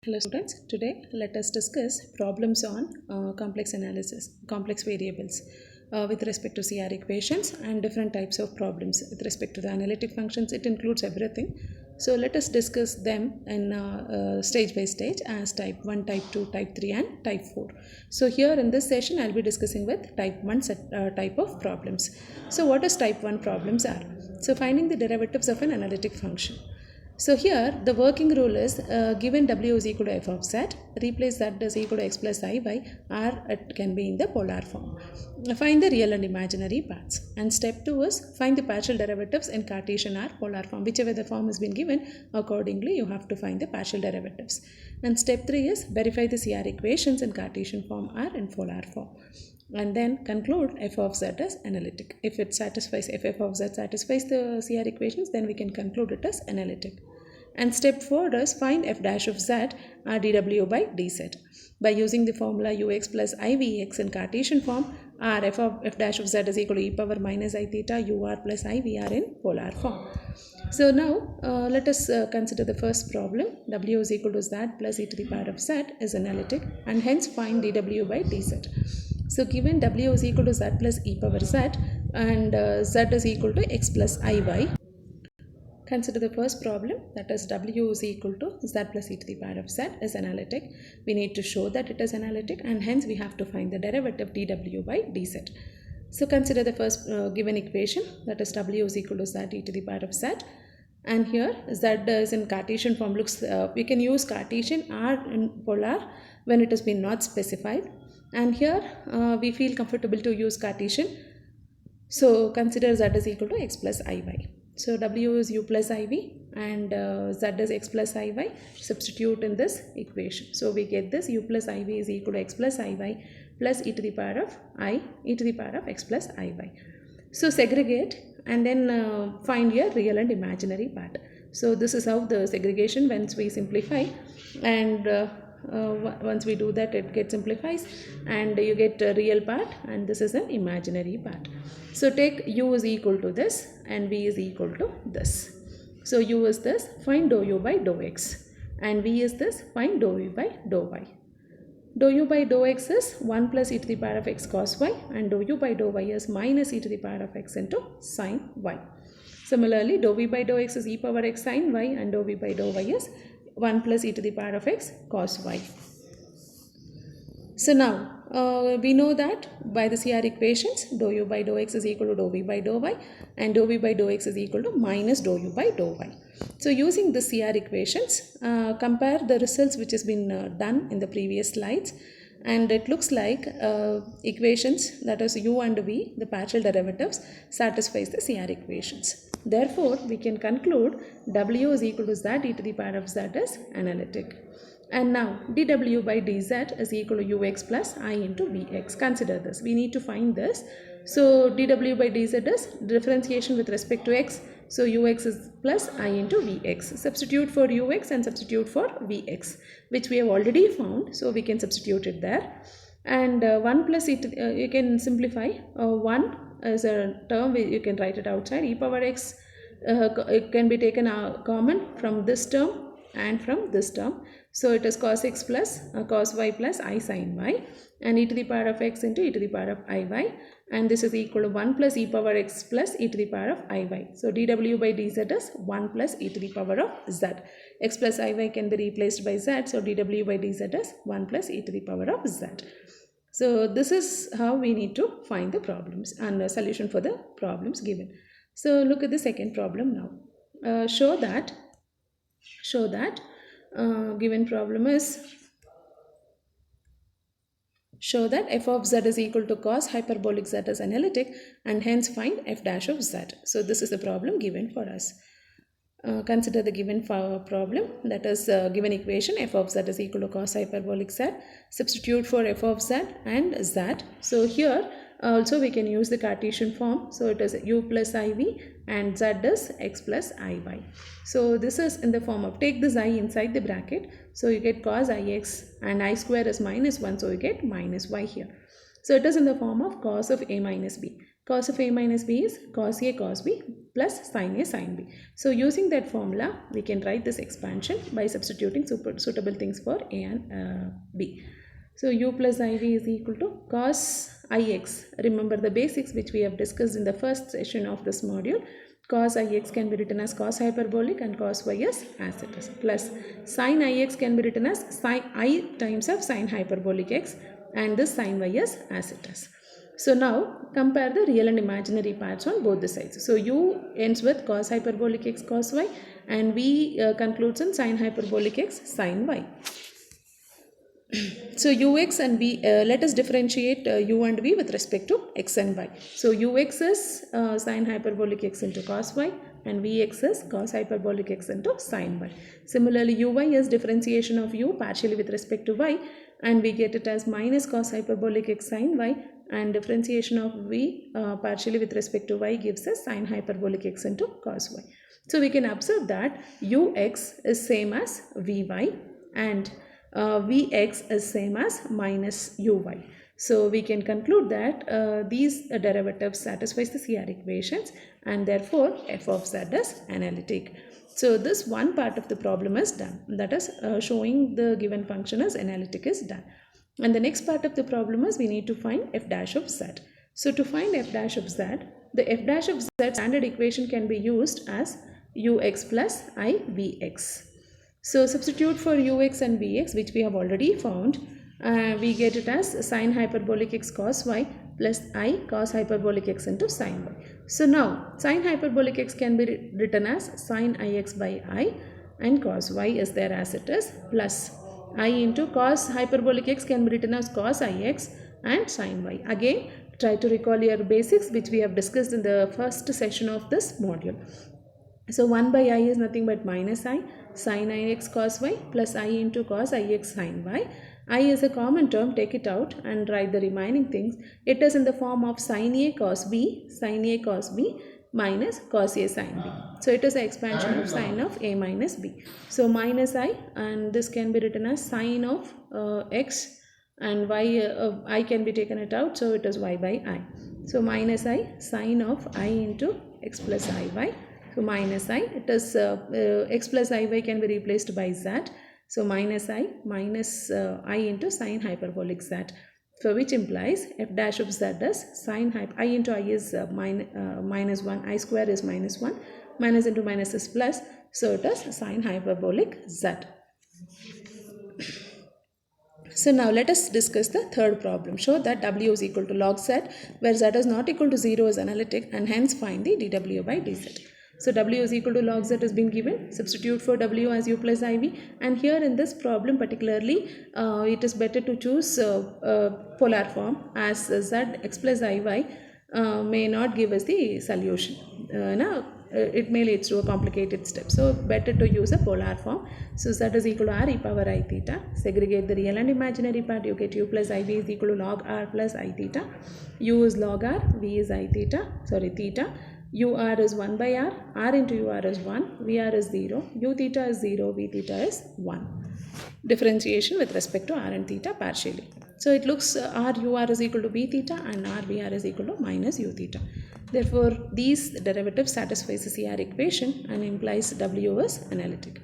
Hello students, today let us discuss problems on complex analysis, complex variables with respect to CR equations and different types of problems. With respect to the analytic functions, it includes everything. So let us discuss them in stage by stage as type 1, type 2, type 3 and type 4. So here in this session I will be discussing with type 1 type of problems. So what does type 1 problems are? So finding the derivatives of an analytic function. So here the working rule is given w is equal to f of z, replace z is equal to x plus I by r, it can be in the polar form. Find the real and imaginary parts. And step 2 is find the partial derivatives in Cartesian or polar form. Whichever the form has been given, accordingly you have to find the partial derivatives. And step 3 is verify the CR equations in Cartesian form or in polar form. And then conclude f of z as analytic. If it satisfies, if f of z satisfies the CR equations, then we can conclude it as analytic. And step 4 is find f dash of z or dw by dz. By using the formula ux plus ivx in Cartesian form, or f of f dash of z is equal to e power minus I theta ur plus ivr in polar form. So now let us consider the first problem. W is equal to z plus e to the power of z is analytic, and hence find dw by dz. So given w is equal to z plus e power z and z is equal to x plus iy, consider the first problem, that is w is equal to z plus e to the power of z is analytic. We need to show that it is analytic, and hence we have to find the derivative dw by dz. So consider the first given equation, that is w is equal to z e to the power of z, and here z is in Cartesian form. We can use Cartesian or in polar when it has been not specified, and here we feel comfortable to use Cartesian. So consider z is equal to x plus iy. So w is u plus iv and z is x plus iy. Substitute in this equation. So we get this u plus iv is equal to x plus iy plus e to the power of I e to the power of x plus iy. So segregate and then find your real and imaginary part. So this is how the segregation once we simplify, and once we do that it gets simplifies and you get a real part and this is an imaginary part. So take u is equal to this and v is equal to this. So u is this, find dou u by dou x, and v is this, find dou u by dou y. Dou u by dou x is 1 plus e to the power of x cos y, and dou u by dou y is minus e to the power of x into sin y. Similarly, dou v by dou x is e power x sin y, and dou v by dou y is 1 plus e to the power of x cos y. So now we know that by the CR equations, dou u by dou x is equal to dou v by dou y, and dou v by dou x is equal to minus dou u by dou y. So using the CR equations, compare the results which has been done in the previous slides, and it looks like equations, that is u and v, the partial derivatives, satisfies the CR equations. Therefore, we can conclude w is equal to z e to the power of z is analytic. And now dw by dz is equal to ux plus I into vx. Consider this. We need to find this. So dw by dz is differentiation with respect to x. So ux is plus I into vx. Substitute for ux and substitute for vx, which we have already found. So we can substitute it there. And 1 plus it, you can simplify. 1 is a term, you can write it outside. E power x it can be taken common from this term and from this term. So it is cos x plus cos y plus I sin y, and e to the power of x into e to the power of iy, and this is equal to 1 plus e power x plus e to the power of iy. So dw by dz is 1 plus e to the power of z. X plus iy can be replaced by z, so dw by dz is 1 plus e to the power of z. So this is how we need to find the problems and a solution for the problems given. So look at the second problem now. Show that given problem is, show that f of z is equal to cos hyperbolic z is analytic, and hence find f dash of z. So this is the problem given for us. Consider the given problem, that is given equation f of z is equal to cos hyperbolic z. Substitute for f of z and z. So here also we can use the Cartesian form. So it is u plus iv and z is x plus iy. So this is in the form of, take this I inside the bracket. So you get cos ix, and I square is minus 1, so you get minus y here. So it is in the form of cos of a minus b. Cos of A minus B is cos A cos B plus sin A sin B. So using that formula, we can write this expansion by substituting suitable things for A and B. So u plus iv is equal to cos ix. Remember the basics which we have discussed in the first session of this module. Cos ix can be written as cos hyperbolic and cos y as it is, plus sin ix can be written as sin I times of sin hyperbolic x, and this sin y as it is. So now compare the real and imaginary parts on both the sides. So u ends with cos hyperbolic x cos y, and v concludes in sin hyperbolic x sin y. So ux and v, let us differentiate u and v with respect to x and y. So ux is sin hyperbolic x into cos y, and vx is cos hyperbolic x into sin y. Similarly, uy is differentiation of u partially with respect to y, and we get it as minus cos hyperbolic x sin y, and differentiation of v partially with respect to y gives us sin hyperbolic x into cos y. So we can observe that ux is same as vy, and Vx is same as minus uy. So we can conclude that these derivatives satisfies the CR equations, and therefore f of z is analytic. So this one part of the problem is done, that is showing the given function as analytic is done. And the next part of the problem is we need to find f dash of z. So to find f dash of z, the f dash of z standard equation can be used as ux plus I vx. So substitute for ux and vx, which we have already found. We get it as sin hyperbolic x cos y plus I cos hyperbolic x into sin y. So now sin hyperbolic x can be written as sin ix by I, and cos y is there as it is, plus I into cos hyperbolic x can be written as cos ix and sin y. Again, try to recall your basics which we have discussed in the first session of this module. So 1 by I is nothing but minus I sin ix cos y plus I into cos ix sin y. I is a common term, take it out and write the remaining things. It is in the form of sin A cos B minus cos A sin B. So it is an expansion of sin of A minus B. So minus I, and this can be written as sin of x, and y I can be taken it out, so it is y by I. So minus I sin of I into x plus iy. So minus I, it is x plus iy can be replaced by z. So minus I I into sin hyperbolic z, for which implies f dash of z is sin I into I is minus 1, I square is minus 1, minus into minus is plus, so it is sin hyperbolic z. So now let us discuss the third problem. Show that w is equal to log z, where z is not equal to 0 is analytic, and hence find the dw by dz. So w is equal to log z has been given. Substitute for w as u plus iv, and here in this problem particularly it is better to choose polar form, as z x plus iy may not give us the solution. Now it may lead to a complicated step, so better to use a polar form. So z is equal to r e power I theta. Segregate the real and imaginary part, you get u plus iv is equal to log r plus I theta. U is log r, v is I theta, theta. UR is 1 by R into UR is 1, VR is 0, U theta is 0, V theta is 1. Differentiation with respect to R and theta partially. So it looks R UR is equal to V theta and R VR is equal to minus U theta. Therefore, these derivatives satisfies the CR equation and implies W is analytic.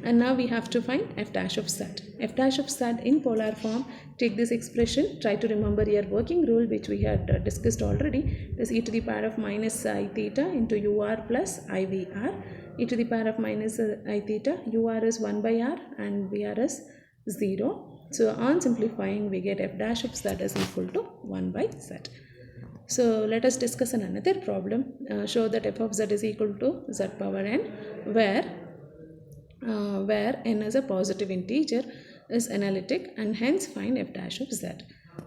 And now we have to find f dash of z. F dash of z in polar form, take this expression, try to remember your working rule which we had discussed already. It is e to the power of minus I theta into ur plus ivr. E to the power of minus I theta, ur is 1 by r and vr is 0. So on simplifying, we get f dash of z is equal to 1 by z. So let us discuss another problem. Show that f of z is equal to z power n, where n is a positive integer, is analytic, and hence find f dash of z.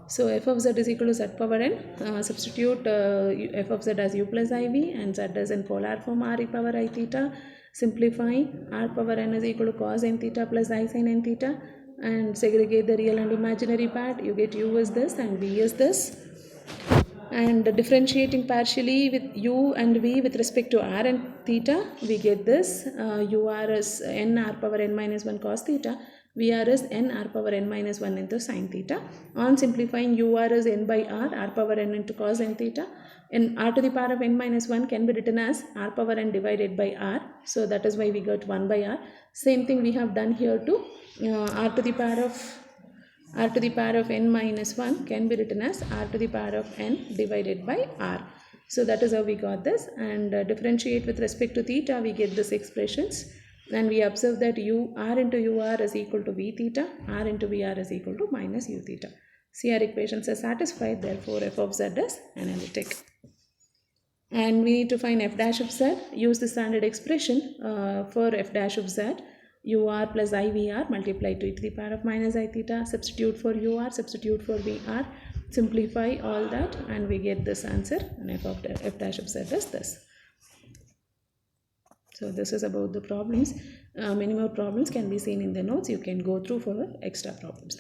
So f of z is equal to z power n. Substitute f of z as u plus iv and z is in polar form r e power I theta. Simplifying, r power n is equal to cos n theta plus I sin n theta, and segregate the real and imaginary part, you get u is this and v is this. And differentiating partially with u and v with respect to r and theta, we get this. Ur is n r power n minus 1 cos theta, vr is n r power n minus 1 into sin theta. On simplifying, ur is n by r power n into cos n theta. And r to the power of n minus 1 can be written as r power n divided by r. So that is why we got 1 by r. Same thing we have done here too. r to the power of n minus 1 can be written as r to the power of n divided by r. So that is how we got this, and differentiate with respect to theta, we get this expressions, and we observe that r into ur is equal to v theta, r into vr is equal to minus u theta. CR equations are satisfied, therefore f of z is analytic. And we need to find f dash of z. Use the standard expression for f dash of z, ur plus ivr multiplied to e to the power of minus I theta. Substitute for ur, substitute for vr, simplify all that, and we get this answer, and f dash of z is this. So this is about the problems. Many more problems can be seen in the notes. You can go through for extra problems.